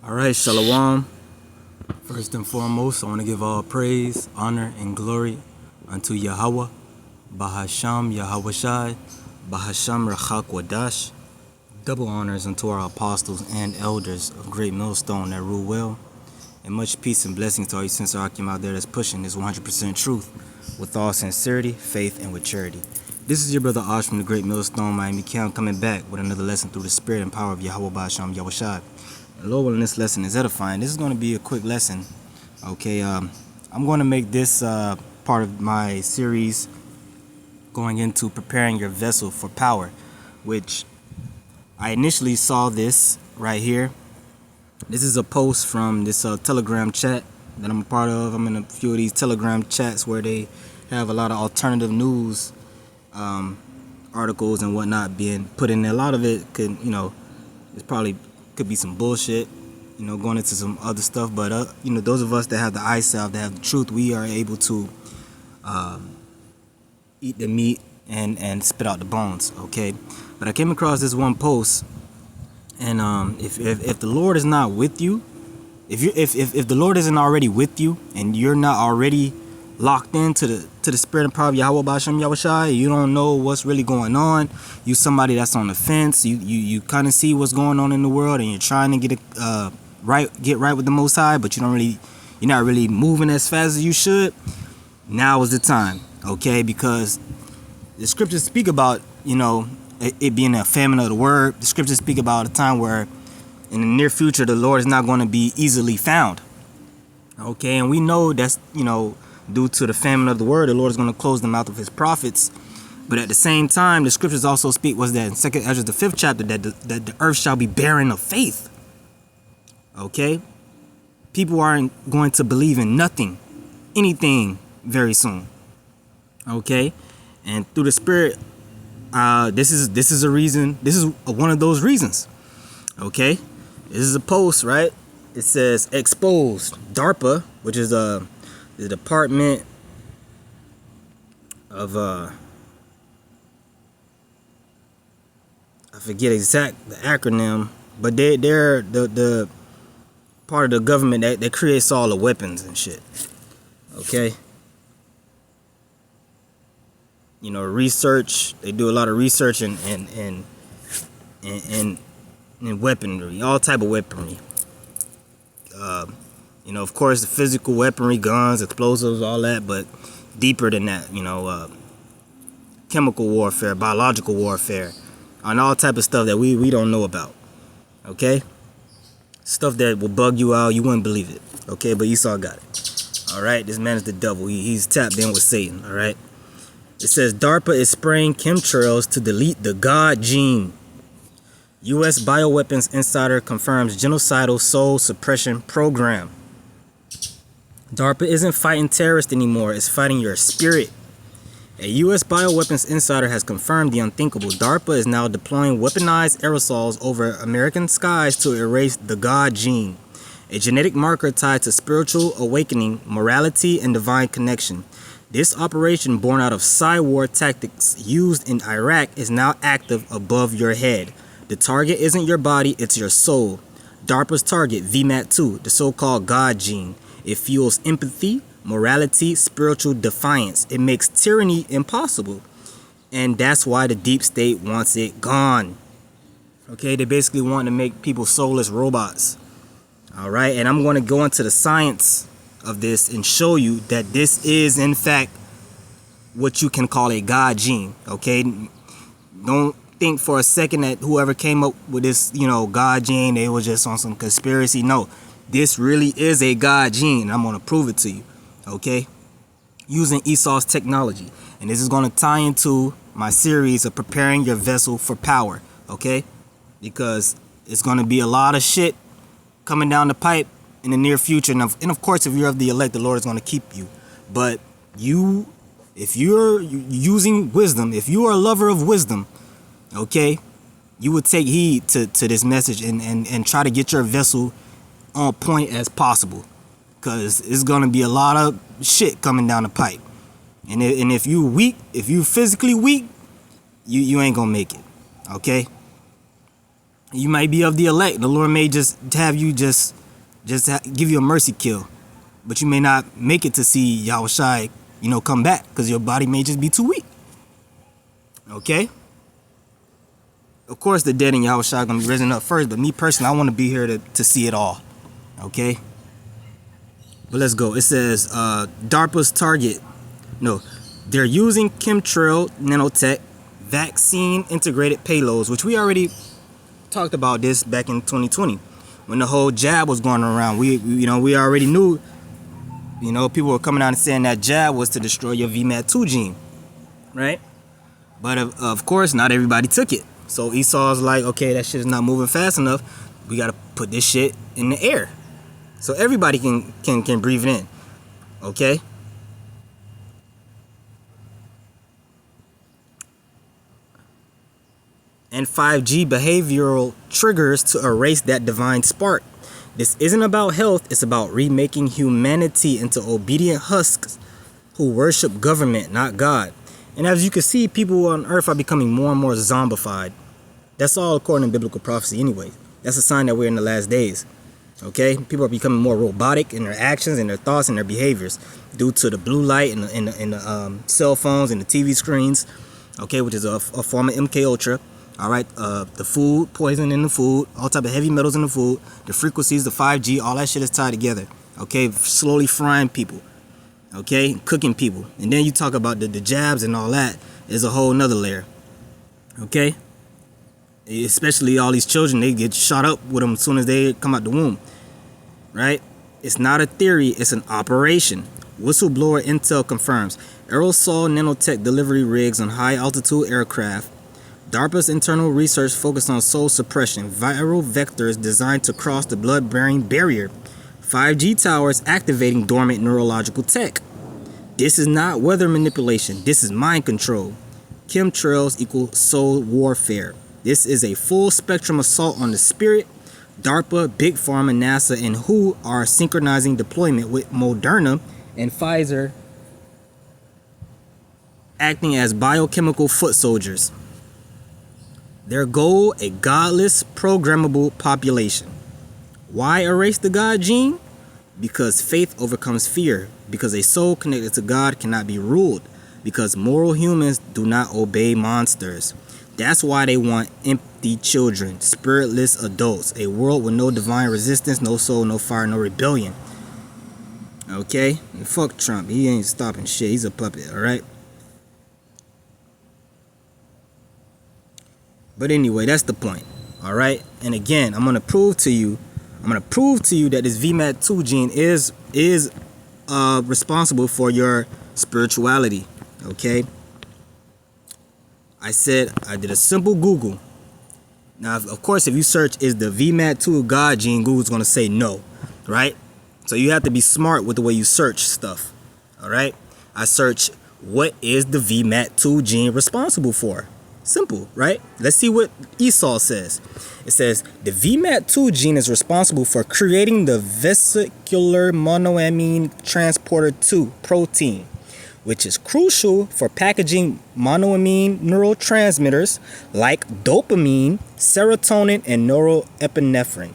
All right, Shalom. First and foremost, I want to give all praise, honor, and glory unto Yahweh, Bahasham Yahweh Shai, Bahasham Rachak Wadash. Double honors unto our apostles and elders of Great Millstone that rule well. And much peace and blessings to all you sincere Akim out there that's pushing this 100% truth with all sincerity, faith, and with charity. This is your brother Ash from the Great Millstone, Miami County, coming back with another lesson through the spirit and power of Yahweh Bahasham Yahweh Shai. Lord willing, this lesson is edifying. This is going to be a quick lesson. Okay, I'm going to make this part of my series going into preparing your vessel for power, which I initially saw this right here. This is a post from this Telegram chat that I'm a part of. I'm in a few of these Telegram chats where they have a lot of alternative news articles and whatnot being put in there. A lot of it could, it's probably could be some bullshit, going into some other stuff, but those of us that have the eye salve, that have the truth, we are able to eat the meat and spit out the bones. Okay, but I came across this one post, and if the Lord is not with you, if the Lord isn't already with you, and you're not already locked into the spirit and power of Yahweh B'Shem Yahweh Shai, you don't know what's really going on. You somebody that's on the fence. You kind of see what's going on in the world, and you're trying to get right with the Most High, but you're not really moving as fast as you should. Now is the time, okay? Because the scriptures speak about it being a famine of the word. The scriptures speak about a time where in the near future the Lord is not going to be easily found. Okay, and we know that's due to the famine of the word, the Lord is going to close the mouth of his prophets. But at the same time, the scriptures also speak, was that in 2nd Ezra, the 5th chapter, that the earth shall be barren of faith. Okay? People aren't going to believe in anything very soon. Okay? And through the spirit, this is a reason, this is one of those reasons. Okay? This is a post, right? It says, exposed, DARPA, which is the Department of I forget exact the acronym, but they're the part of the government that creates all the weapons and shit. Okay, research. They do a lot of research and weaponry, all type of weaponry. Of course, the physical weaponry, guns, explosives, all that, but deeper than that, chemical warfare, biological warfare, and all type of stuff that we don't know about. Okay, stuff that will bug you out, you wouldn't believe it. Okay, but Esau got it. All right, this man is the devil. He's tapped in with Satan. All right, it says DARPA is spraying chemtrails to delete the God gene. U.S. bioweapons insider confirms genocidal soul suppression program. DARPA isn't fighting terrorists anymore, it's fighting your spirit. A U.S. bioweapons insider has confirmed the unthinkable. DARPA is now deploying weaponized aerosols over American skies to erase the God gene, a genetic marker tied to spiritual awakening, morality, and divine connection. This operation, born out of Psy-war tactics used in Iraq, is now active above your head. The target isn't your body, it's your soul. DARPA's target, VMAT2, the so-called God gene. It fuels empathy, morality, spiritual defiance. It makes tyranny impossible. And that's why the deep state wants it gone. Okay, they basically want to make people soulless robots. All right, and I'm going to go into the science of this and show you that this is, in fact, what you can call a God gene. Okay, don't think for a second that whoever came up with this, God gene, they were just on some conspiracy. No. This really is a God gene. I'm going to prove it to you, okay? Using Esau's technology. And this is going to tie into my series of preparing your vessel for power, okay? Because it's going to be a lot of shit coming down the pipe in the near future. And of course, if you're of the elect, the Lord is going to keep you. But if you're using wisdom, if you are a lover of wisdom, okay, you would take heed to this message and try to get your vessel on point as possible, because it's gonna be a lot of shit coming down the pipe, and if you weak, if you physically weak, you ain't gonna make it. Okay, You might be of the elect. The Lord may just have you give you a mercy kill, but you may not make it to see Yahushai, come back, because your body may just be too weak. Okay. Of course, the dead in Yahushua are gonna be risen up first, but me personally, I want to be here to see it all. Okay. But let's go. It says DARPA's target. No, they're using chemtrail nanotech vaccine integrated payloads, which we already talked about this back in 2020 when the whole jab was going around. We already knew. People were coming out and saying that jab was to destroy your VMAT2 gene, right? But of course, not everybody took it. So Esau's like, okay, that shit is not moving fast enough. We gotta put this shit in the air, so everybody can breathe it in. Okay. And 5G behavioral triggers to erase that divine spark. This isn't about health, it's about remaking humanity into obedient husks who worship government, not God. And as you can see, people on earth are becoming more and more zombified. That's all according to biblical prophecy anyway. That's a sign that we're in the last days. Okay? People are becoming more robotic in their actions and their thoughts and their behaviors due to the blue light and the cell phones and the TV screens, okay, which is a form of MK Ultra. All right, the food, poison in the food, all type of heavy metals in the food, the frequencies, the 5G, all that shit is tied together. Okay, slowly frying people. Okay, cooking people. And then you talk about the jabs and all that is a whole nother layer. Okay, especially all these children, they get shot up with them as soon as they come out the womb. Right? It's not a theory, it's an operation. Whistleblower intel confirms aerosol nanotech delivery rigs on high altitude aircraft. DARPA's internal research focused on soul suppression, viral vectors designed to cross the blood-brain barrier, 5G towers activating dormant neurological tech. This is not weather manipulation. This is mind control. Chemtrails equal soul warfare. This is a full spectrum assault on the spirit. DARPA, Big Pharma, NASA, and WHO are synchronizing deployment with Moderna and Pfizer acting as biochemical foot soldiers. Their goal, a godless, programmable population. Why erase the God gene? Because faith overcomes fear. Because a soul connected to God cannot be ruled. Because moral humans do not obey monsters. That's why they want empty children, spiritless adults, a world with no divine resistance, no soul, no fire, no rebellion. Okay? And fuck Trump. He ain't stopping shit. He's a puppet, alright? But anyway, that's the point. All right. And again, I'm gonna prove to you that this VMAT2 gene is responsible for your spirituality. Okay. I did a simple Google. Now, of course, if you search is the VMAT2 God gene, Google's gonna say no, right? So you have to be smart with the way you search stuff. All right. I search what is the VMAT2 gene responsible for. Simple, right? Let's see what Esau says. It says the VMAT2 gene is responsible for creating the vesicular monoamine transporter 2 protein, which is crucial for packaging monoamine neurotransmitters like dopamine, serotonin, and norepinephrine.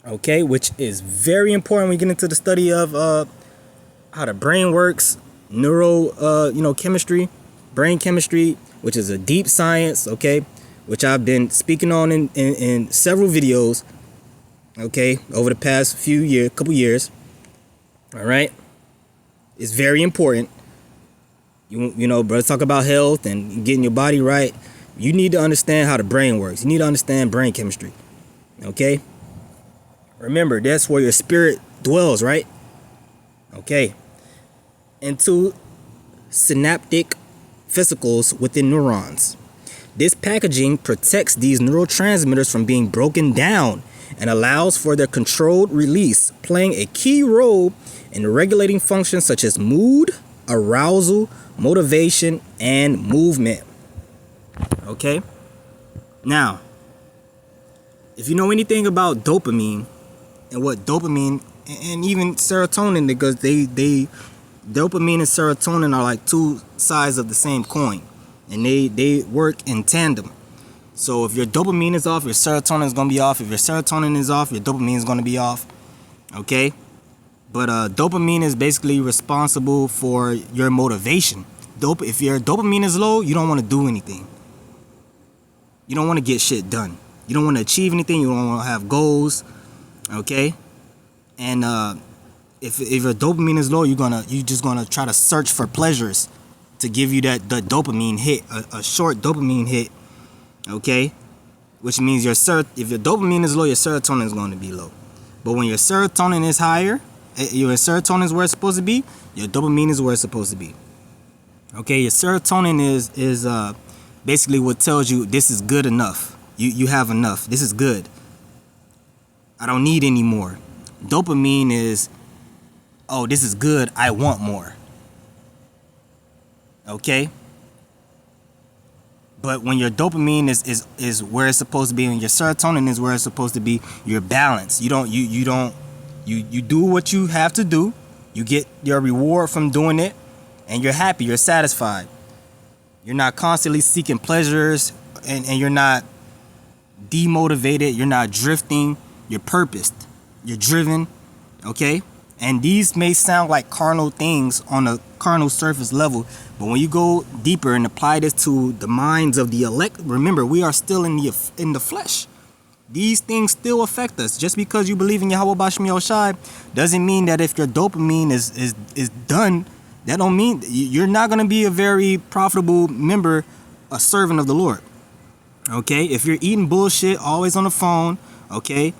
Okay, which is very important when we get into the study of how the brain works, chemistry, brain chemistry, which is a deep science, okay, which I've been speaking on in several videos, okay, over the past couple years. All right, it's very important. Brothers talk about health and getting your body right. You need to understand how the brain works. You need to understand brain chemistry, okay. Remember, that's where your spirit dwells, right? Okay. Into synaptic vesicles within neurons. This packaging protects these neurotransmitters from being broken down and allows for their controlled release, playing a key role in regulating functions such as mood, arousal, motivation, and movement. Okay? Now, if you know anything about dopamine and what dopamine and even serotonin, because dopamine and serotonin are like two sides of the same coin, and they work in tandem. So if your dopamine is off, your serotonin is going to be off. If your serotonin is off, your dopamine is going to be off. Okay? But dopamine is basically responsible for your motivation. If your dopamine is low, you don't want to do anything. You don't want to get shit done. You don't want to achieve anything. You don't want to have goals. Okay? And if your dopamine is low, you're just gonna try to search for pleasures to give you that dopamine hit, a short dopamine hit. Okay? Which means if your dopamine is low, your serotonin is going to be low. But when your serotonin is higher, your serotonin is where it's supposed to be, your dopamine is where it's supposed to be. Okay, your serotonin is basically what tells you this is good enough. You have enough. This is good. I don't need any more. Dopamine is, oh, this is good. I want more. Okay? But when your dopamine is where it's supposed to be and your serotonin is where it's supposed to be, you're balanced. You do what you have to do. You get your reward from doing it, and you're happy, you're satisfied. You're not constantly seeking pleasures, and you're not demotivated, you're not drifting, you're purposed, you're driven, okay? And these may sound like carnal things on a carnal surface level, but when you go deeper and apply this to the minds of the elect, remember, we are still in the flesh. These things still affect us. Just because you believe in Yahweh Bashmi Shai doesn't mean that if your dopamine is done, that don't mean you're not going to be a very profitable member, a servant of the Lord. Okay? If you're eating bullshit, always on the phone, okay?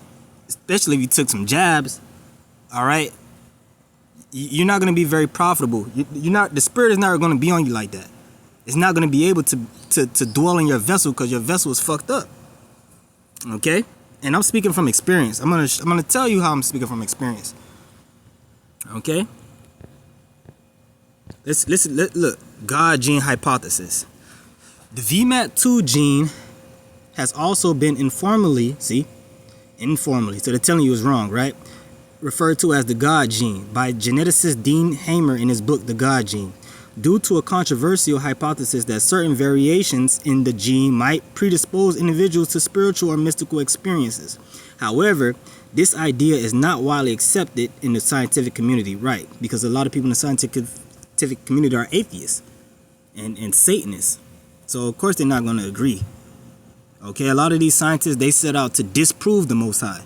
Especially if you took some jabs, all right? You're not going to be very profitable. The spirit is not going to be on you like that. It's not going to be able to dwell in your vessel because your vessel is fucked up. Okay? And I'm speaking from experience. I'm gonna tell you how I'm speaking from experience. Okay? Let's look. God gene hypothesis. The VMAT2 gene has also been informally, so they're telling you it's wrong, right? Referred to as the God gene by geneticist Dean Hamer in his book, The God Gene, due to a controversial hypothesis that certain variations in the gene might predispose individuals to spiritual or mystical experiences. However, this idea is not widely accepted in the scientific community, right? Because a lot of people in the scientific community are atheists and Satanists. So, of course, they're not going to agree. Okay, a lot of these scientists, they set out to disprove the Most High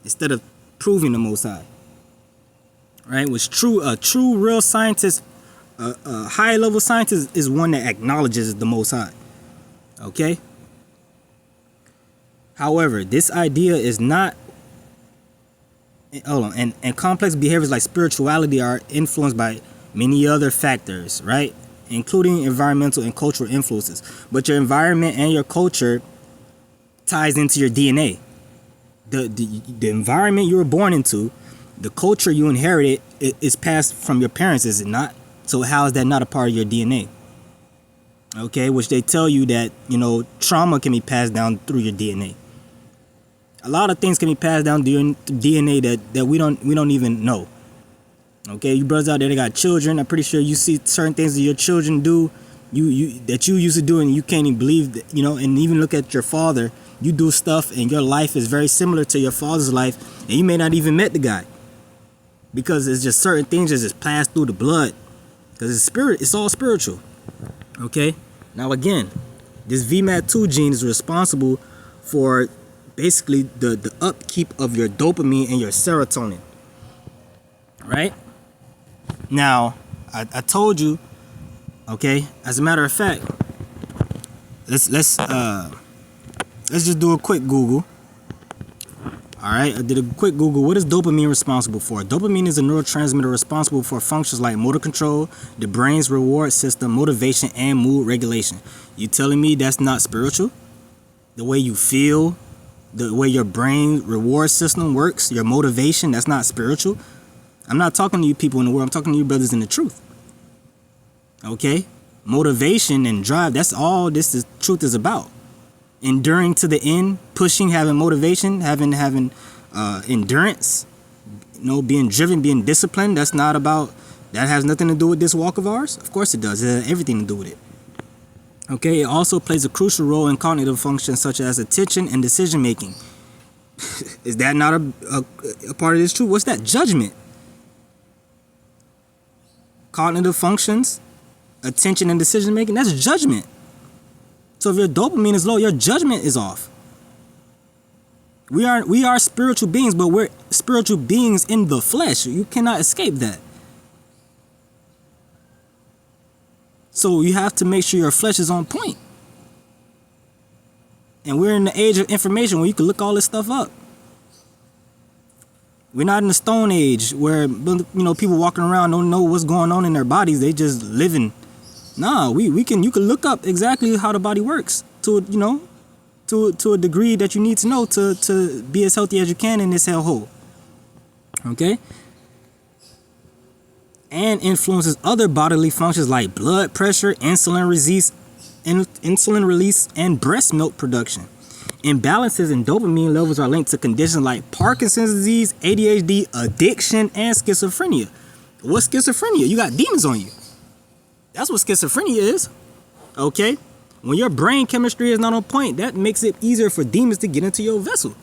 instead of proving the Most High. Right? Which a true, real scientist, a high-level scientist is one that acknowledges the Most High. Okay? However, this idea is not... Hold on. And complex behaviors like spirituality are influenced by many other factors, right? Including environmental and cultural influences. But your environment and your culture ties into your DNA. The environment you were born into, the culture you inherited, is passed from your parents, is it not? So how is that not a part of your DNA? Okay, which they tell you that, trauma can be passed down through your DNA. A lot of things can be passed down through your DNA that we don't even know. Okay, you brothers out there that got children, I'm pretty sure you see certain things that your children do, that you used to do, and you can't even believe that, and even look at your father. You do stuff and your life is very similar to your father's life, and you may not even met the guy. Because it's just certain things that just pass through the blood. Because it's all spiritual. Okay? Now again, this VMAT2 gene is responsible for basically the upkeep of your dopamine and your serotonin. Right? Now, I told you, okay, as a matter of fact, let's just do a quick Google. Alright, I did a quick Google. What is dopamine responsible for? Dopamine is a neurotransmitter responsible for functions like motor control, the brain's reward system, motivation, and mood regulation. You telling me that's not spiritual? The way you feel, the way your brain reward system works, your motivation, that's not spiritual? I'm not talking to you people in the world. I'm talking to you brothers in the truth. Okay? Motivation and drive, that's all this truth is about. Enduring to the end, pushing, having motivation, having endurance, being driven, being disciplined. That has nothing to do with this walk of ours. Of course it does. It has everything to do with it. Okay, it also plays a crucial role in cognitive functions such as attention and decision making. Is that not a part of this truth? What's that? Judgment. Cognitive functions, attention and decision making, that's judgment. So if your dopamine is low, your judgment is off. We are spiritual beings, but we're spiritual beings in the flesh. You cannot escape that. So you have to make sure your flesh is on point. And we're in the age of information where you can look all this stuff up. We're not in the Stone Age where, you know, people walking around don't know what's going on in their bodies. They just living. Nah, you can look up exactly how the body works to, you know, to a degree that you need to know to be as healthy as you can in this hellhole. Okay? And influences other bodily functions like blood pressure, insulin release, and breast milk production. Imbalances in dopamine levels are linked to conditions like Parkinson's disease, ADHD, addiction, and schizophrenia. What's schizophrenia? You got demons on you. That's what schizophrenia is. Okay? When your brain chemistry is not on point, that makes it easier for demons to get into your vessel.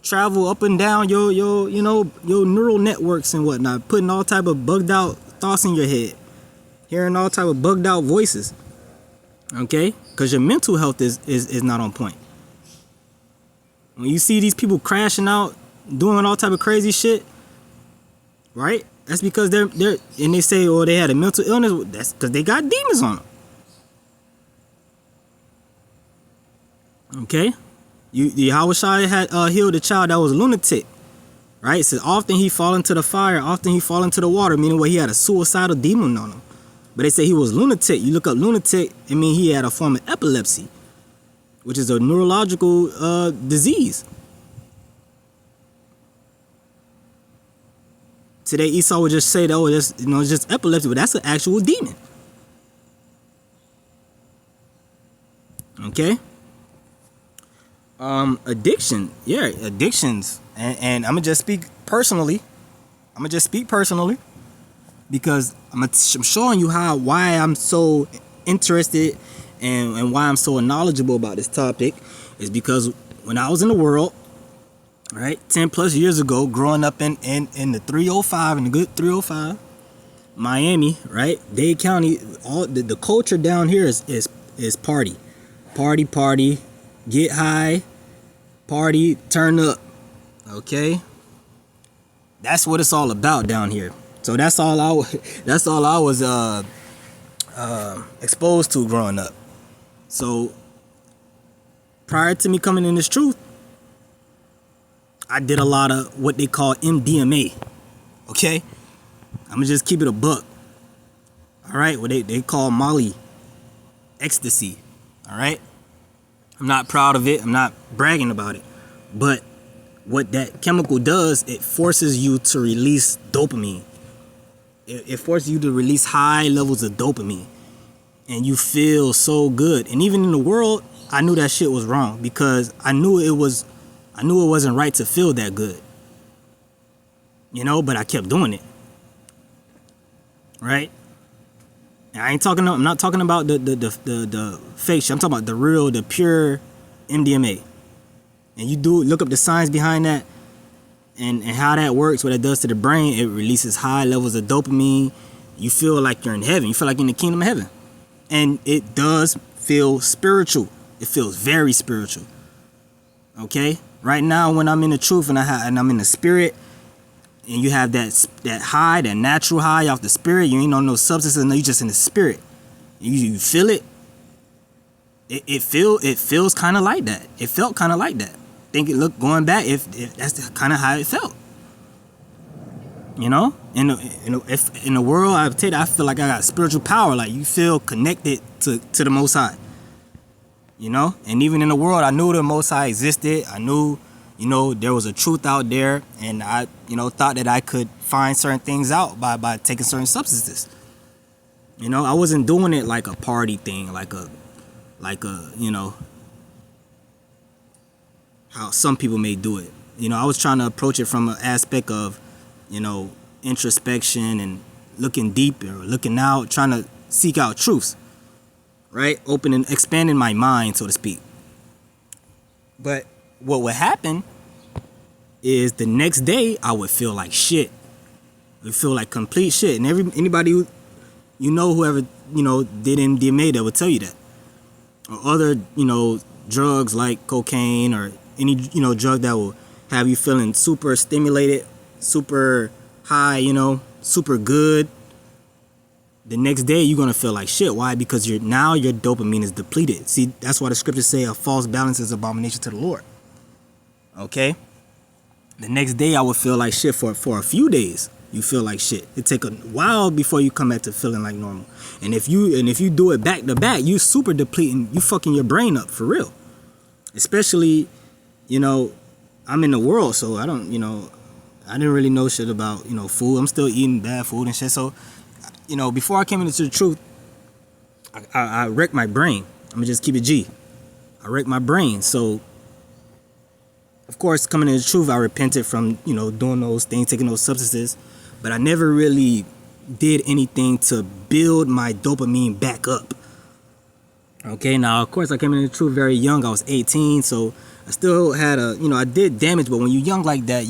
Travel up and down your neural networks and whatnot, putting all type of bugged out thoughts in your head, hearing all type of bugged out voices. Okay? Because your mental health is not on point. When you see these people crashing out, doing all type of crazy shit, right? That's because they're and they say, oh, they had a mental illness. That's because they got demons on them. Okay? Yahushua had healed a child that was a lunatic, right? It says often he fall into the fire, often he fall into the water, meaning he had a suicidal demon on him. But they say he was lunatic. You look up lunatic, I mean he had a form of epilepsy, which is a neurological disease. Today Esau would just say that, oh, it's just epilepsy, but that's an actual demon. Okay? Addiction. Yeah, addictions. And I'm gonna just speak personally. Because I'm showing you why I'm so interested and why I'm so knowledgeable about this topic is because when I was in the world, right, 10 plus years ago, growing up in the 305, in the good 305, Miami, right, Dade County, all the culture down here is party, get high, party, turn up. Okay, that's what it's all about down here. So that's all I was exposed to growing up. So prior to me coming in this truth, I did a lot of what they call MDMA. Okay, I'm gonna just keep it a buck. All right, what they call Molly, ecstasy. All right, I'm not proud of it. I'm not bragging about it, but what that chemical does, it forces you to release dopamine. It forces you to release high levels of dopamine, and you feel so good. And even in the world, I knew that shit was wrong because I knew it wasn't right to feel that good. You know, but I kept doing it. Right? And I'm not talking about the fake shit. I'm talking about the pure MDMA. And you look up the science behind that and how that works, what it does to the brain. It releases high levels of dopamine. You feel like you're in heaven. You feel like you're in the kingdom of heaven. And it does feel spiritual. It feels very spiritual. Okay? Right now, when I'm in the truth and I'm in the spirit, and you have that high, that natural high off the spirit, you ain't on no substances, no, you just in the spirit. You feel it. It feels kind of like that. It felt kind of like that. Going back, if that's kind of how it felt. You know, in the world, I feel like I got spiritual power. Like you feel connected to the Most High. You know, and even in the world, I knew the Most High existed. I knew, there was a truth out there, and I, thought that I could find certain things out by taking certain substances. I wasn't doing it like a party thing, like a how some people may do it. I was trying to approach it from an aspect of, introspection and looking deep or looking out, trying to seek out truths. right? Opening, expanding my mind, so to speak. But what would happen is the next day I would feel like shit. I would feel like complete shit. And anybody who, whoever, did MDMA, that would tell you that. Or other, drugs like cocaine or any, drug that will have you feeling super stimulated, super high, super good. The next day you're gonna feel like shit. Why? Because your dopamine is depleted. See, that's why the scriptures say a false balance is abomination to the Lord. Okay? The next day I would feel like shit for a few days. You feel like shit. It take a while before you come back to feeling like normal. And if you do it back to back, you super depleting, you fucking your brain up for real. Especially, I'm in the world, so I don't, I didn't really know shit about, food. I'm still eating bad food and shit. So, before I came into the truth, I wrecked my brain. I'm gonna just keep it G. I wrecked my brain. So, of course, coming into the truth, I repented from, doing those things, taking those substances. But I never really did anything to build my dopamine back up. Okay, now, of course, I came into the truth very young. I was 18, so I still had I did damage. But when you're young like that,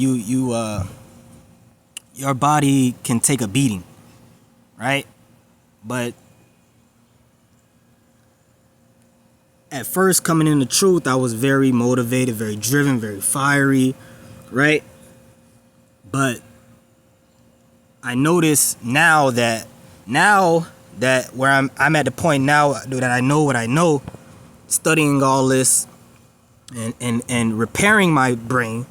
your body can take a beating, right? But at first, coming in the truth, I was very motivated, very driven, very fiery, right? But I notice now that where I'm at the point now that I know what I know, studying all this and repairing my brain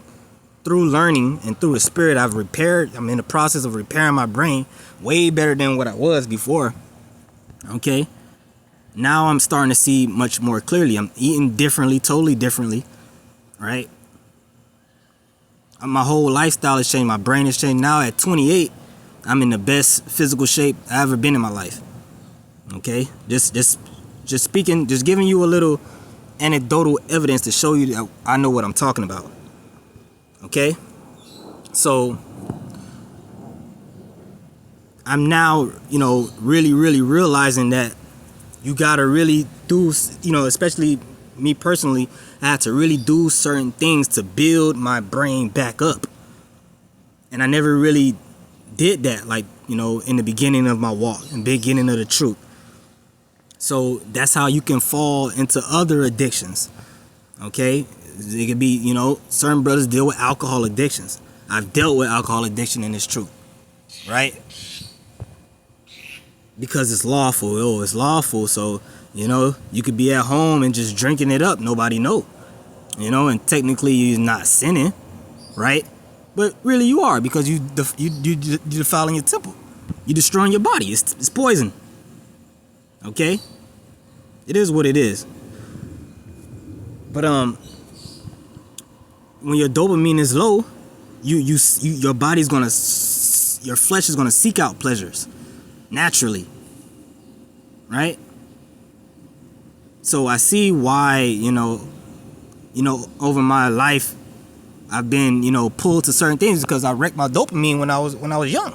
through learning and through the spirit, I'm in the process of repairing my brain way better than what I was before. Okay? Now I'm starting to see much more clearly. I'm eating differently, totally differently, right? My whole lifestyle has changed. My brain has changed. Now at 28, I'm in the best physical shape I've ever been in my life. Okay? Just speaking, just giving you a little anecdotal evidence to show you that I know what I'm talking about. Okay? So I'm now, really, really realizing that you gotta really do, especially me personally, I had to really do certain things to build my brain back up. And I never really did that, like, in the beginning of my walk, in the beginning of the truth. So that's how you can fall into other addictions. Okay? It could be, certain brothers deal with alcohol addictions. I've dealt with alcohol addiction in this truth. Right? Because it's lawful. Oh, it's lawful. So, you could be at home and just drinking it up. Nobody know. And technically you're not sinning. Right? But really you are, because you're defiling your temple. You're destroying your body. It's poison. Okay? It is what it is. But when your dopamine is low, your body's gonna, your flesh is gonna seek out pleasures naturally, right? So I see why over my life I've been pulled to certain things, because I wrecked my dopamine when I was young.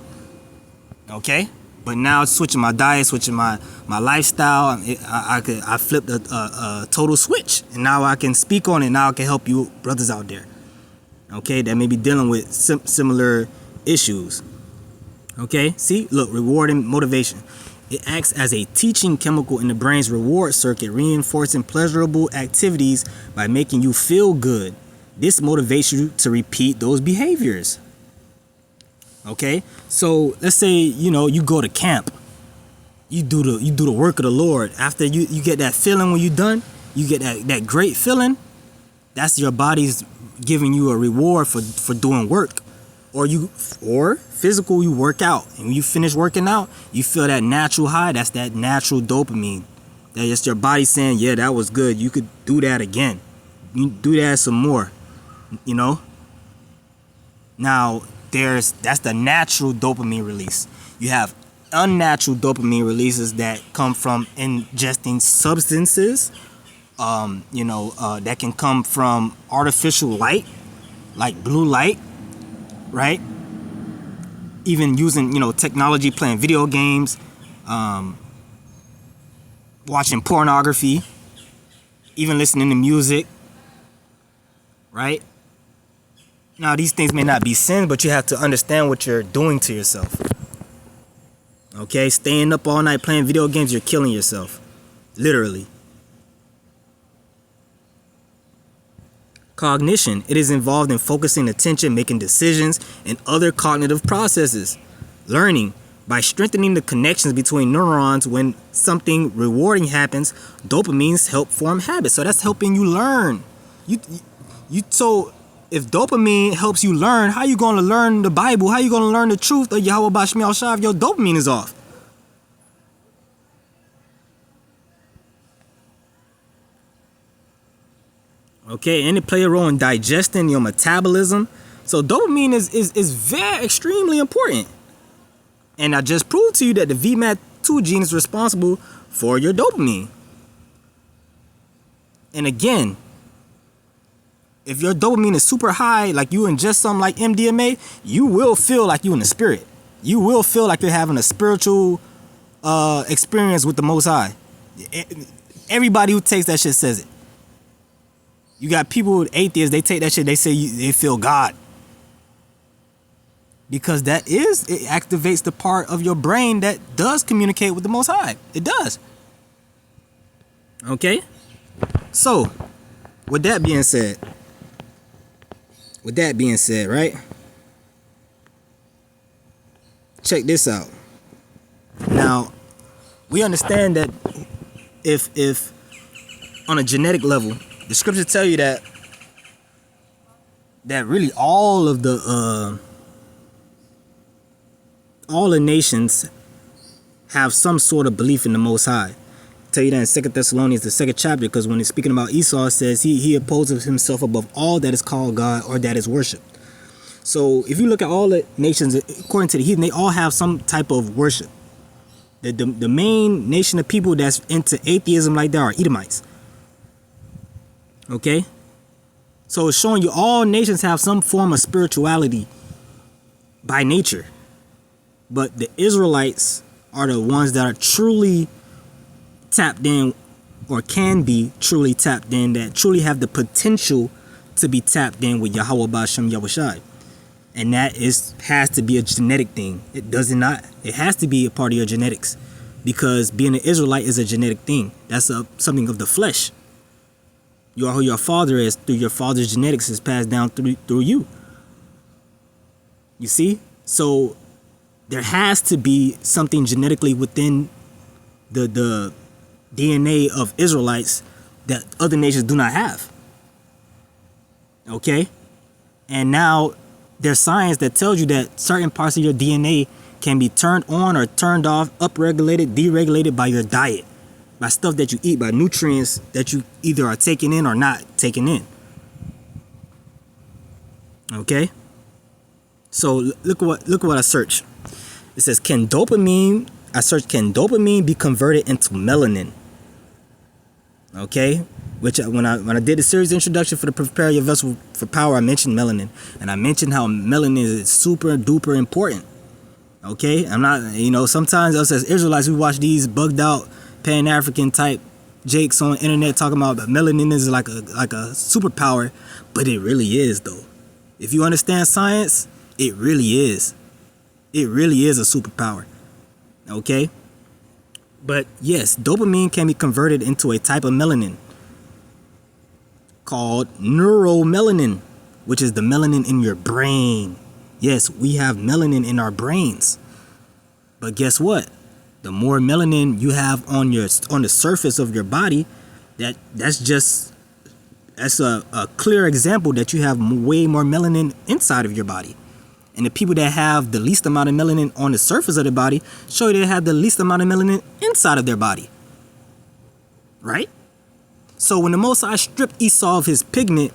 Okay, but now switching my diet, switching my lifestyle, I flipped a total switch, and now I can speak on it. Now I can help you brothers out there, okay, that may be dealing with similar issues. Okay, see, look, reward and motivation. It acts as a teaching chemical in the brain's reward circuit, reinforcing pleasurable activities by making you feel good. This motivates you to repeat those behaviors. Okay, so let's say you go to camp, you do the work of the Lord. After you get that feeling when you're done, you get that great feeling. That's your body's giving you a reward for doing work. Or physical, you work out, and when you finish working out, you feel that natural high. That's that natural dopamine. That's just your body saying, yeah, that was good. You could do that again. You do that some more. Now that's the natural dopamine release. You have unnatural dopamine releases that come from ingesting substances. That can come from artificial light, like blue light, right? Even using technology, playing video games, watching pornography, even listening to music, right? Now, these things may not be sin, but you have to understand what you're doing to yourself. Okay? Staying up all night playing video games, you're killing yourself. Literally. Cognition. It is involved in focusing attention, making decisions, and other cognitive processes. Learning. By strengthening the connections between neurons when something rewarding happens, dopamines help form habits. So that's helping you learn. So if dopamine helps you learn, how you going to learn the Bible? How you going to learn the truth of Yahweh Bashmi Al-Shah if your dopamine is off? Okay, and it play a role in digesting your metabolism. So dopamine is very extremely important. And I just proved to you that the VMAT2 gene is responsible for your dopamine. And again, if your dopamine is super high, like you ingest something like MDMA, you will feel like you're in the spirit. You will feel like you're having a spiritual experience with the Most High. Everybody who takes that shit says it. You got people, atheists, they take that shit, they say they feel God. Because it activates the part of your brain that does communicate with the Most High. It does. Okay? So, with that being said, right? Check this out. Now, we understand that if on a genetic level, the scriptures tell you that really all the nations have some sort of belief in the Most High. Tell you that in 2 Thessalonians, the 2nd chapter, because when it's speaking about Esau, it says he opposes himself above all that is called God or that is worshipped. So if you look at all the nations, according to the heathen, they all have some type of worship. The main nation of people that's into atheism like that are Edomites. Okay? So it's showing you all nations have some form of spirituality by nature. But the Israelites are the ones that are truly tapped in, or can be truly tapped in, that truly have the potential to be tapped in with Yahweh Ba'Shem Yahushai. And that has to be a genetic thing. It has to be a part of your genetics. Because being an Israelite is a genetic thing. That's something of the flesh. You are who your father is. Through your father's genetics is passed down through you. You see? So there has to be something genetically within the DNA of Israelites that other nations do not have. Okay? And now there's science that tells you that certain parts of your DNA can be turned on or turned off, upregulated, deregulated by your diet, by stuff that you eat, by nutrients that you either are taking in or not taking in. Okay? So look what I searched. It says, can dopamine be converted into melanin? Okay? Which when I did the series introduction for the Prepare Your Vessel for Power, I mentioned melanin. And I mentioned how melanin is super duper important. Okay? I'm not, sometimes us as Israelites, we watch these bugged out Pan-African type jakes on the internet talking about melanin is like a superpower. But it really is, though. If you understand science, it really is. It really is a superpower. Okay? But yes, dopamine can be converted into a type of melanin called neuromelanin, which is the melanin in your brain. Yes, we have melanin in our brains. But guess what? The more melanin you have on the surface of your body, that's a clear example that you have way more melanin inside of your body. And the people that have the least amount of melanin on the surface of their body show you they have the least amount of melanin inside of their body. Right? So when the Most High stripped Esau of his pigment,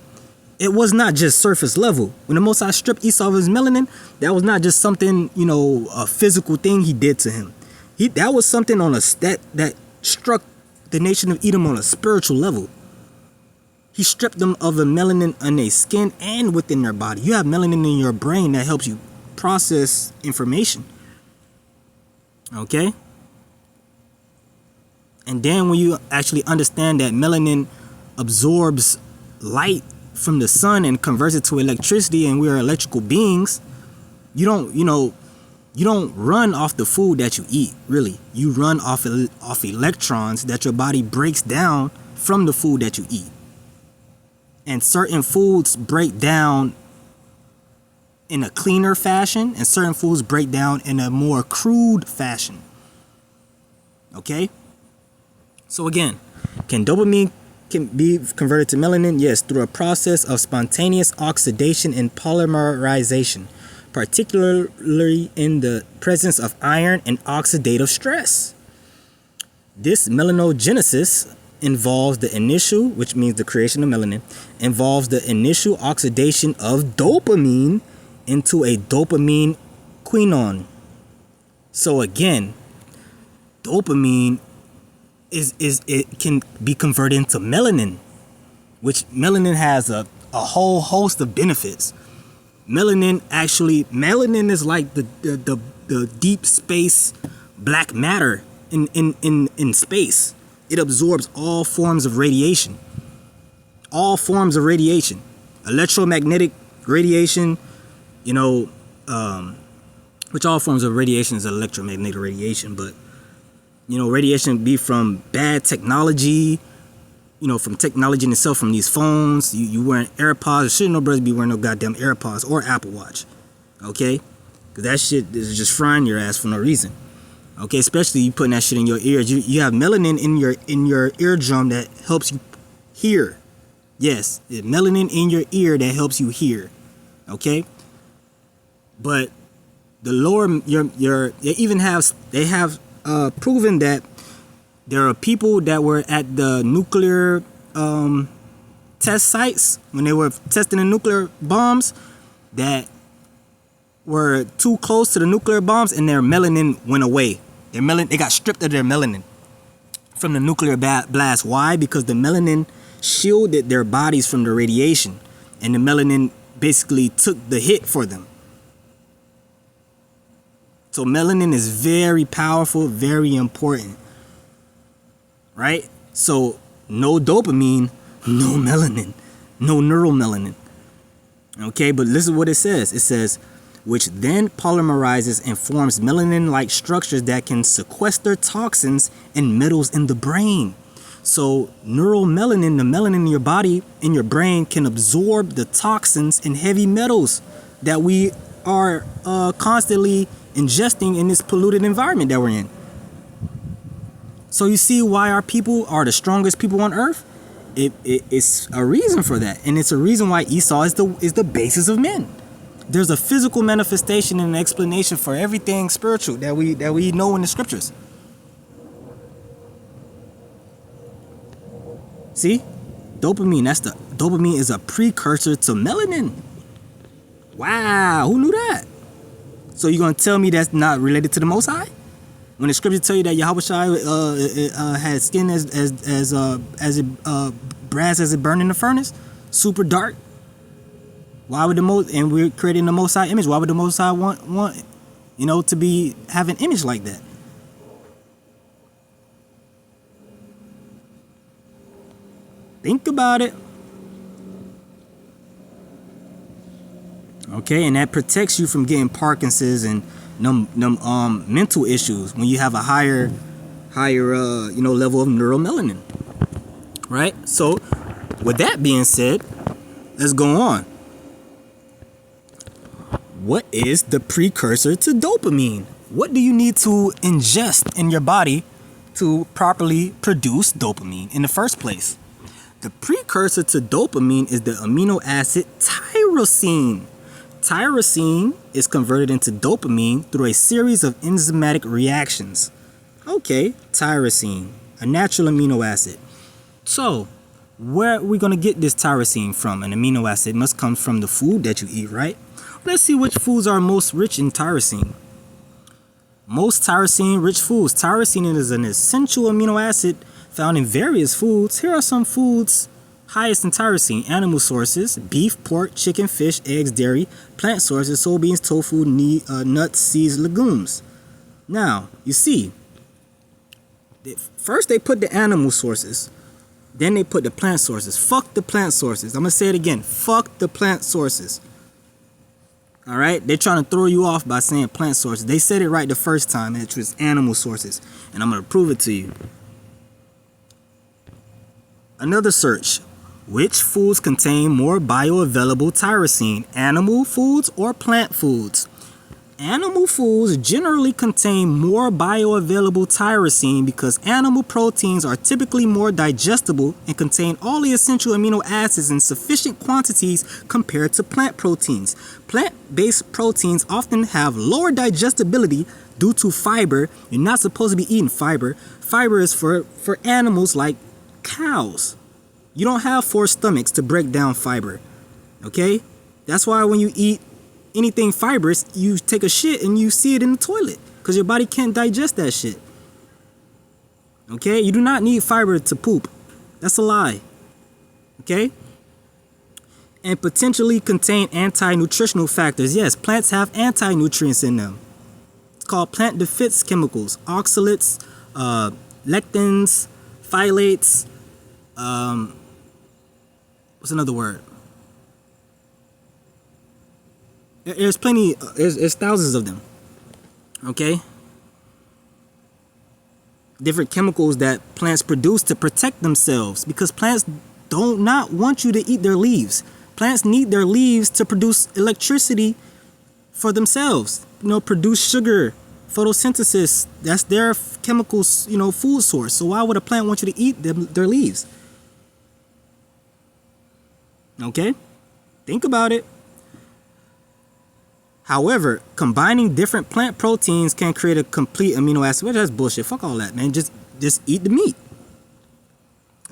it was not just surface level. When the Most High stripped Esau of his melanin, that was not just something, a physical thing he did to him. That was something that struck the nation of Edom on a spiritual level. He stripped them of the melanin on their skin and within their body. You have melanin in your brain that helps you process information. Okay? And then when you actually understand that melanin absorbs light from the sun and converts it to electricity, and we are electrical beings, you don't run off the food that you eat, really. You run off electrons that your body breaks down from the food that you eat. And certain foods break down in a cleaner fashion, and certain foods break down in a more crude fashion. Okay? So again, can dopamine be converted to melanin? Yes, through a process of spontaneous oxidation and polymerization, particularly in the presence of iron and oxidative stress. This melanogenesis involves the initial, which means the creation of melanin, involves the initial oxidation of dopamine into a dopamine quinone. So again, dopamine it can be converted into melanin, which melanin has a whole host of benefits. Melanin is like the deep space black matter in space. It absorbs all forms of radiation. Electromagnetic radiation, which all forms of radiation is electromagnetic radiation, but radiation be from bad technology, from technology in itself, from these phones. You wearing AirPods. Shouldn't no brothers be wearing no goddamn AirPods or Apple Watch, okay? Because that shit is just frying your ass for no reason, okay? Especially you putting that shit in your ears. You have melanin in your eardrum that helps you hear. Yes, melanin in your ear that helps you hear, okay? But the lower they have proven that there are people that were at the nuclear test sites when they were testing the nuclear bombs that were too close to the nuclear bombs, and their melanin went away. They got stripped of their melanin from the nuclear blast. Why? Because the melanin shielded their bodies from the radiation, and the melanin basically took the hit for them. So melanin is very powerful, very important, right? So no dopamine, no melanin, no neuromelanin. Okay, but listen to what it says. It says, which then polymerizes and forms melanin-like structures that can sequester toxins and metals in the brain. So neuromelanin, the melanin in your body, in your brain, can absorb the toxins and heavy metals that we are constantly ingesting in this polluted environment that we're in. So you see why our people are the strongest people on earth? It's a reason for that, and it's a reason why Esau is the basis of men. There's a physical manifestation and an explanation for everything spiritual that we know in the scriptures. See, dopamine is a precursor to melanin. Wow, who knew that? So you're gonna tell me that's not related to the Most High? When the scriptures tell you that Yahweh Shai had skin as brass as it burned in the furnace, super dark. Why would and we're creating the Most High image? Why would the Most High want to have an image like that? Think about it. Okay, and that protects you from getting Parkinson's and mental issues when you have a higher level of neuromelanin. Right? So, with that being said, let's go on. What is the precursor to dopamine? What do you need to ingest in your body to properly produce dopamine in the first place? The precursor to dopamine is the amino acid tyrosine. Tyrosine is converted into dopamine through a series of enzymatic reactions. Okay, tyrosine, a natural amino acid. So, where are we going to get this tyrosine from? An amino acid must come from the food that you eat, right? Let's see which foods are most rich in tyrosine. Most tyrosine-rich foods. Tyrosine is an essential amino acid found in various foods. Here are some foods highest in tyrosine: animal sources, beef, pork, chicken, fish, eggs, dairy; plant sources, soybeans, tofu, nuts, seeds, legumes. Now, you see, First they put the animal sources, then they put the plant sources. Fuck the plant sources. I'm gonna say it again. Fuck the plant sources. All right, they're trying to throw you off by saying plant sources. They said it right the first time, it was animal sources, and I'm gonna prove it to you. Another search: which foods contain more bioavailable tyrosine, animal foods or plant foods? Animal foods generally contain more bioavailable tyrosine because animal proteins are typically more digestible and contain all the essential amino acids in sufficient quantities compared to plant proteins. Plant-based proteins often have lower digestibility due to fiber. You're not supposed to be eating fiber. Fiber is for animals like cows. You don't have 4 stomachs to break down fiber. Okay? That's why when you eat anything fibrous, you take a shit and you see it in the toilet because your body can't digest that shit. Okay? You do not need fiber to poop. That's a lie. Okay? And potentially contain anti-nutritional factors. Yes, plants have anti-nutrients in them. It's called plant defense chemicals, oxalates, lectins, phthalates, what's another word? There's plenty, there's thousands of them. Okay? Different chemicals that plants produce to protect themselves because plants do not want you to eat their leaves. Plants need their leaves to produce electricity for themselves. Produce sugar, photosynthesis. That's their chemicals, food source. So why would a plant want you to eat their leaves? Okay? Think about it. However, combining different plant proteins can create a complete amino acid. Well, that's bullshit. Fuck all that, man. Just eat the meat.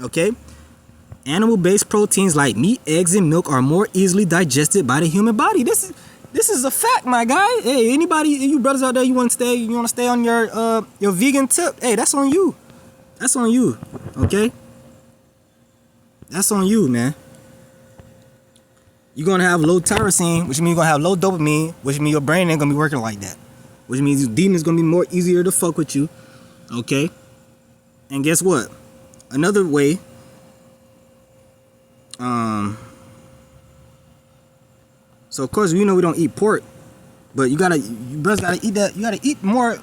Okay? Animal-based proteins like meat, eggs, and milk are more easily digested by the human body. This is a fact, my guy. Hey, anybody, you brothers out there, you want to stay on your vegan tip? Hey, that's on you. That's on you. Okay? That's on you, man. You're going to have low tyrosine, which means you're going to have low dopamine, which means your brain ain't going to be working like that. Which means your demons going to be more easier to fuck with you. Okay? And guess what? Another way, so of course we don't eat pork, but you brothers gotta eat that. You gotta eat more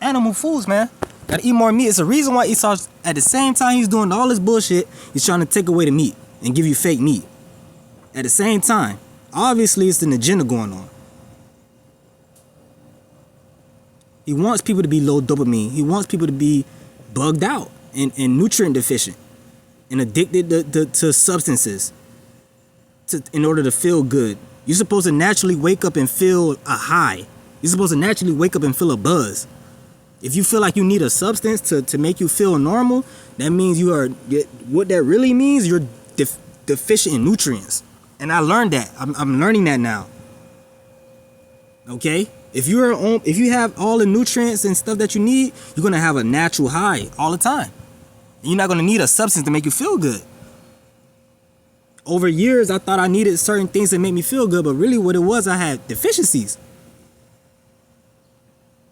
animal foods, man. Gotta eat more meat. It's a reason why Esau's at the same time he's doing all this bullshit, he's trying to take away the meat and give you fake meat. At the same time, obviously it's an agenda going on. He wants people to be low dopamine. He wants people to be bugged out and nutrient deficient and addicted to substances in order to feel good. You're supposed to naturally wake up and feel a high. You're supposed to naturally wake up and feel a buzz. If you feel like you need a substance to make you feel normal, that means what that really means, you're deficient in nutrients. And I learned that. I'm learning that now. Okay? If you have all the nutrients and stuff that you need, you're gonna have a natural high all the time. And you're not gonna need a substance to make you feel good. Over years, I thought I needed certain things that make me feel good, but really what it was, I had deficiencies.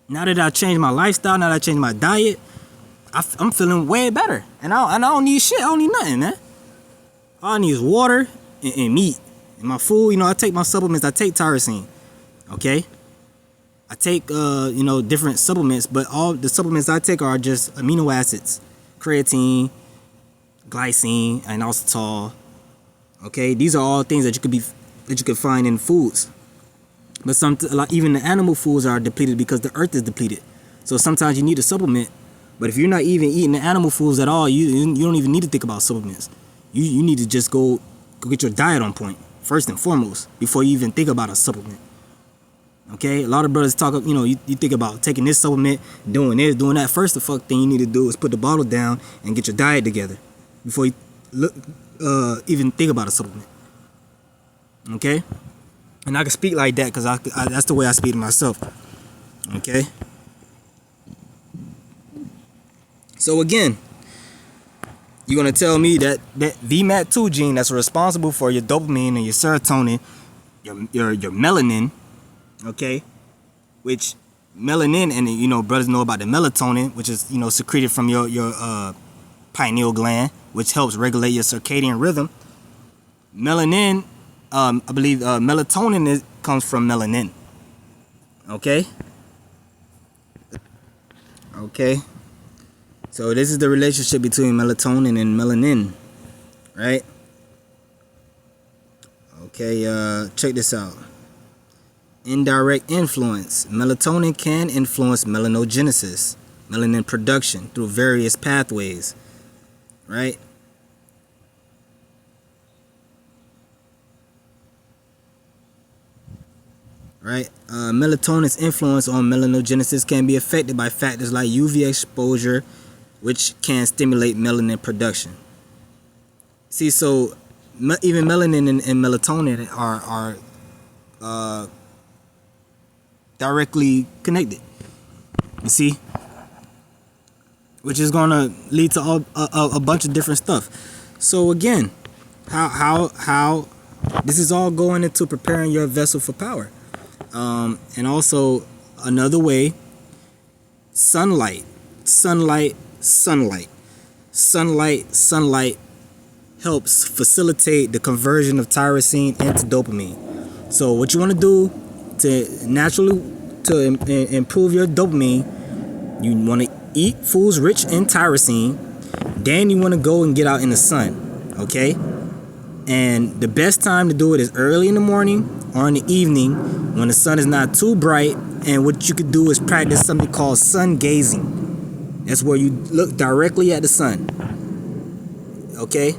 Now that I changed my lifestyle, now that I changed my diet, I'm feeling way better. And I don't need shit. I don't need nothing, man. All I need is water and meat. And my food, I take my supplements. I take tyrosine. Okay? I take, different supplements, but all the supplements I take are just amino acids. Creatine, glycine, and inositol. Okay? These are all things that you could find in foods. But even the animal foods are depleted because the earth is depleted. So sometimes you need a supplement. But if you're not even eating the animal foods at all, you don't even need to think about supplements. You need to just go get your diet on point first and foremost before you even think about a supplement. Okay? A lot of brothers talk, you think about taking this supplement, doing this, doing that. First, the fuck thing you need to do is put the bottle down and get your diet together before you even think about a supplement. Okay? And I can speak like that because that's the way I speak to myself. Okay? So again, you're going to tell me that VMAT2 gene that's responsible for your dopamine and your serotonin, your melanin, okay, which melanin, and you know, brothers know about the melatonin, which is, you know, secreted from your pineal gland, which helps regulate your circadian rhythm. Melanin, I believe melatonin comes from melanin. Okay. So this is the relationship between melatonin and melanin, right? Okay, check this out. Indirect influence. Melatonin can influence melanogenesis, melanin production, through various pathways, right? Melatonin's influence on melanogenesis can be affected by factors like UV exposure, which can stimulate melanin production. See, so even melanin and melatonin are directly connected. You see, which is gonna lead to a bunch of different stuff. So again, how this is all going into preparing your vessel for power. And also another way, sunlight helps facilitate the conversion of tyrosine into dopamine. So what you want to do to naturally improve your dopamine, you want to eat foods rich in tyrosine, then you want to go and get out in the sun, okay? And the best time to do it is early in the morning or in the evening when the sun is not too bright. And what you could do is practice something called sun gazing. That's where you look directly at the sun, okay?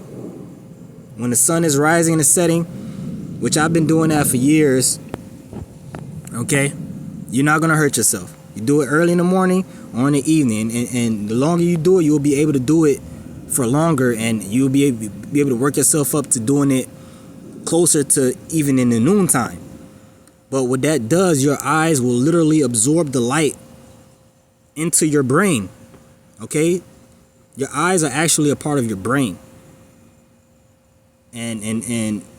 When the sun is rising and setting, which I've been doing that for years, okay? You're not gonna hurt yourself. You do it early in the morning or in the evening, and the longer you do it, you'll be able to do it for longer, and you'll be able to work yourself up to doing it closer to even in the noontime. But what that does, your eyes will literally absorb the light into your brain, okay? Your eyes are actually a part of your brain, and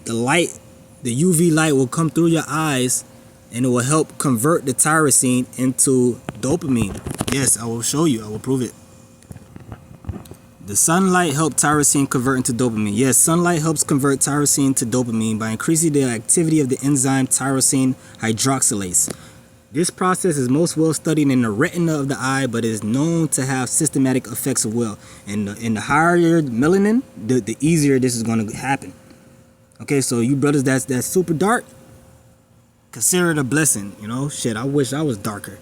the light, the UV light, will come through your eyes, and it will help convert the tyrosine into dopamine. Yes, I will show you. I will prove it. The sunlight helps tyrosine convert into dopamine. Yes, sunlight helps convert tyrosine to dopamine by increasing the activity of the enzyme tyrosine hydroxylase. This process is most well studied in the retina of the eye, but is known to have systematic effects as well. And the higher your melanin, the easier this is going to happen. Okay, so you brothers that's super dark, consider it a blessing. You know, shit, I wish I was darker.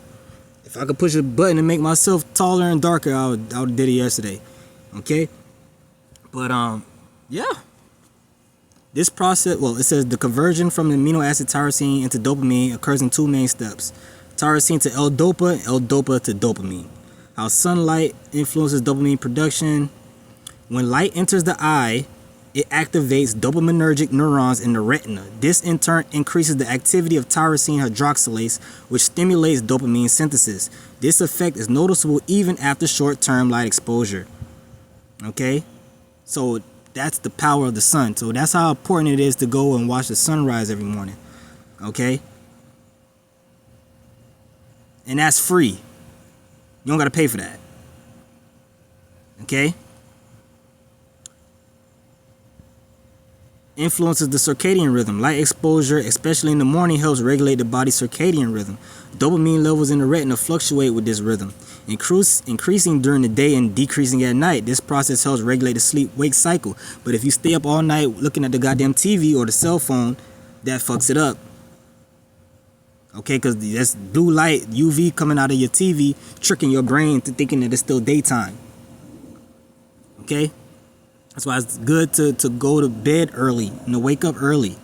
If I could push a button and make myself taller and darker, I would did it yesterday. Okay, but yeah, this process, well, it says the conversion from the amino acid tyrosine into dopamine occurs in two main steps: tyrosine to L-dopa, L-dopa to dopamine. How sunlight influences dopamine production. When light enters the eye, it activates dopaminergic neurons in the retina. This in turn increases the activity of tyrosine hydroxylase, which stimulates dopamine synthesis. This effect is noticeable even after short-term light exposure. Okay, so that's the power of the sun. So that's how important it is to go and watch the sunrise every morning. Okay, and that's free. You don't gotta pay for that. Okay. Influences the circadian rhythm. Light exposure, especially in the morning, helps regulate the body's circadian rhythm. Dopamine levels in the retina fluctuate with this rhythm, increasing during the day and decreasing at night. This process helps regulate the sleep-wake cycle. But if you stay up all night looking at the goddamn TV or the cell phone, that fucks it up. Okay, because that's blue light, UV, coming out of your TV, tricking your brain to thinking that it's still daytime. Okay? That's why it's good to go to bed early and to wake up early.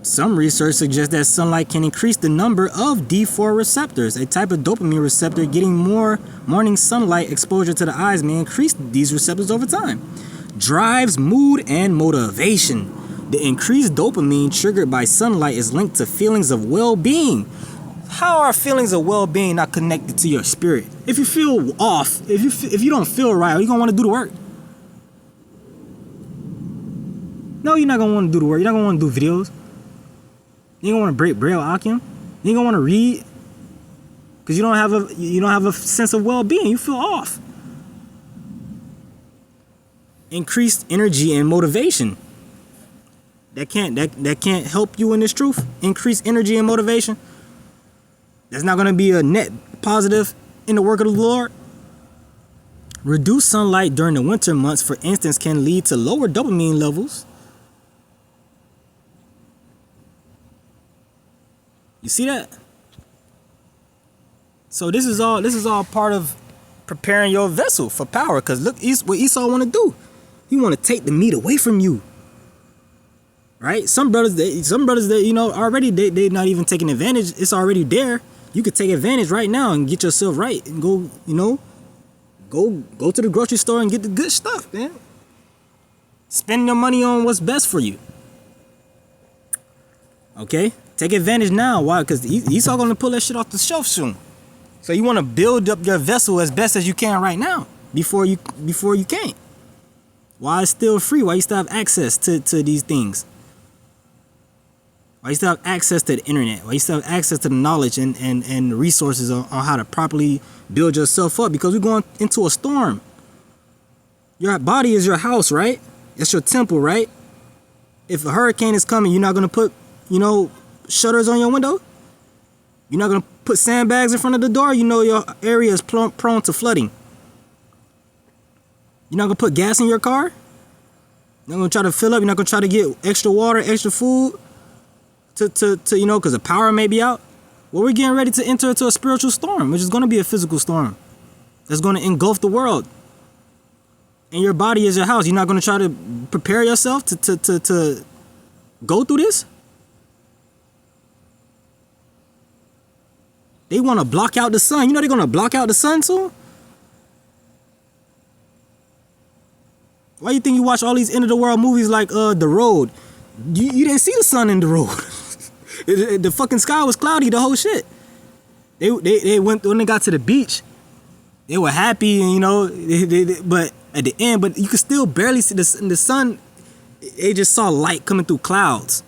Some research suggests that sunlight can increase the number of D4 receptors, a type of dopamine receptor. Getting more morning sunlight exposure to the eyes may increase these receptors over time. Drives mood and motivation. The increased dopamine triggered by sunlight is linked to feelings of well-being. How are feelings of well-being not connected to your spirit? If you feel off, if you don't feel right, are you gonna want to do the work? No, you're not gonna want to do the work. You're not gonna want to do videos. You ain't gonna want to break Braille Akim. You ain't gonna want to read because you don't have a sense of well-being. You feel off. Increased energy and motivation. That can't help you in this truth. Increased energy and motivation. That's not gonna be a net positive in the work of the Lord. Reduced sunlight during the winter months, for instance, can lead to lower dopamine levels. You see that? So this is all part of preparing your vessel for power. Because look, what Esau want to do. He want to take the meat away from you. Right? Some brothers that you know already they not even taking advantage. It's already there. You could take advantage right now and get yourself right and go, you know, go to the grocery store and get the good stuff, man. Spend your money on what's best for you. Okay? Take advantage now. Why? Because Esau gonna pull that shit off the shelf soon. So you want to build up your vessel as best as you can right now before you can't. While it's still free, while you still have access to these things. While you still have access to the internet, while you still have access to the knowledge and resources on how to properly build yourself up, because we're going into a storm. Your body is your house, right? It's your temple, right? If a hurricane is coming, you're not going to put, you know, shutters on your window. You're not going to put sandbags in front of the door. You know your area is prone to flooding. You're not going to put gas in your car. You're not going to try to fill up. You're not going to try to get extra water, extra food. To you know, because the power may be out. Well, we're getting ready to enter into a spiritual storm, which is going to be a physical storm that's going to engulf the world. And your body is your house. You're not going to try to prepare yourself to go through this. They want to block out the sun. You know they're going to block out the sun soon? Why do you think you watch all these end of the world movies like The Road? You didn't see the sun in The Road. The fucking sky was cloudy, the whole shit. They went when they got to the beach. They were happy, and you know, but at the end, but you could still barely see the sun. They just saw light coming through clouds.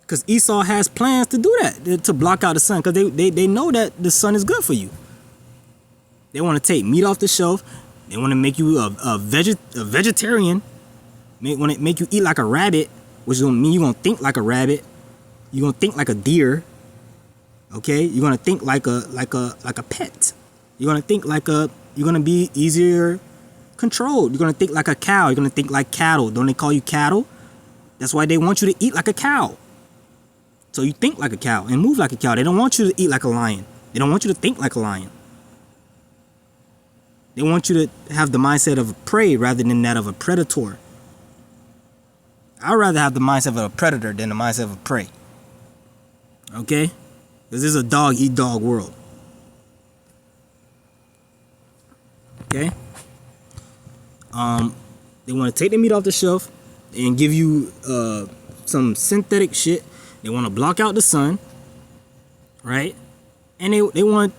Because Esau has plans to do that, to block out the sun, because they know that the sun is good for you. They want to take meat off the shelf. They want to make you a vegetarian. Want to make you eat like a rabbit, which is gonna mean you're gonna think like a rabbit. You're gonna think like a deer. Okay, you're gonna think like a pet. You're gonna be easier controlled. You're gonna think like a cow. You're gonna think like cattle. Don't they call you cattle? That's why they want you to eat like a cow. So you think like a cow and move like a cow. They don't want you to eat like a lion. They don't want you to think like a lion. They want you to have the mindset of a prey rather than that of a predator. I'd rather have the mindset of a predator than the mindset of a prey. Okay? Because this is a dog-eat-dog world. Okay? They want to take the meat off the shelf and give you some synthetic shit. They want to block out the sun. Right? And they want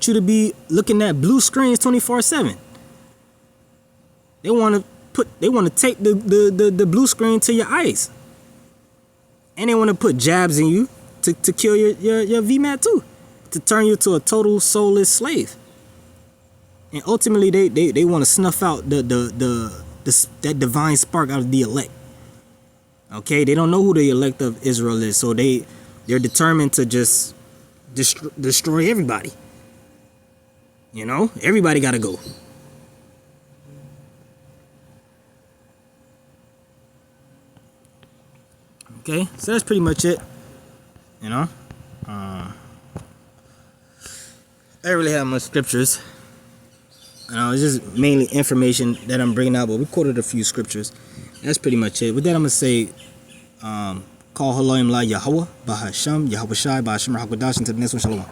you to be looking at blue screens 24/7. They want to take the blue screen to your eyes. And they want to put jabs in you to kill your VMAT2, to turn you to a total soulless slave. And ultimately they want to snuff out that divine spark out of the elect. Okay, they don't know who the elect of Israel is, so they're determined to just destroy everybody. You know, everybody got to go. Okay, so that's pretty much it. You know, I don't really have much scriptures. It's just mainly information that I'm bringing out, but we quoted a few scriptures. That's pretty much it. With that, I'm gonna say, call Haloim La Yahweh, Bahasham, Yahweh Shai, Bahasham Rahakadash, until the next one, Shalom.